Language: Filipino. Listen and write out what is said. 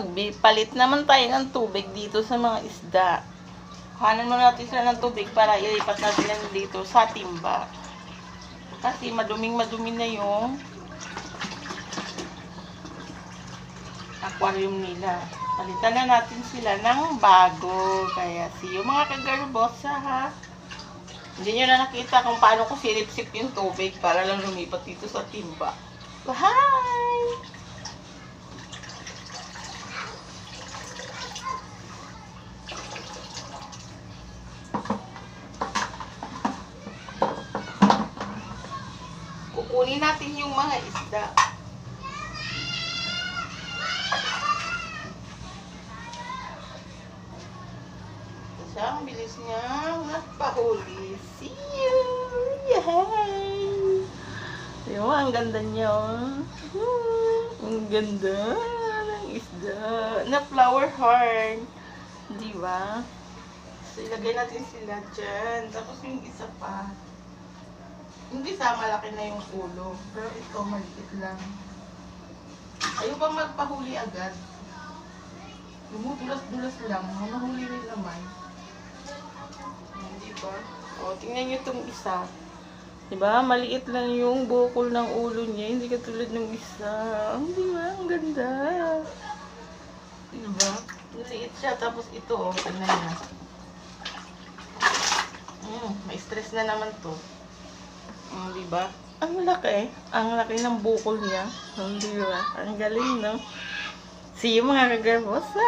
magpalit naman tayo ng tubig dito sa mga isda. Kuhanan mo natin sila ng tubig para ilipat natin yan dito sa timba. Kasi madumi na yung aquarium nila. Palitan na natin sila ng bago. Kaya see you mga kagarbosa ha. Hindi nyo na nakita kung paano ko silip-sip yung tubig para lang lumipat dito sa timba. Hi! Kukunin natin yung mga isda. Kasi ang bilis niya nagpahuli. See you! Yay! Diba, ang ganda niya. Ang ganda ng isda. Na flower heart. Diba? So, ilagay natin sila dyan. Tapos yung isa pa. Yung isa, malaki na yung ulo. Pero ito, maliit lang. Ayaw bang magpahuli agad? Dumudulas-dulas lang. Mahuli rin naman. Diba? O, tingnan nyo itong isa. Diba? Maliit lang yung bukol ng ulo niya. Hindi katulad ng isa. Diba? Ang ganda. Diba? Maliit siya. Tapos ito, o. Tingnan nyo. May stress na naman to. Diba? Ang laki. Ang laki ng bukol niya. Diba? Ang galing, no? See you mga kagarbosa!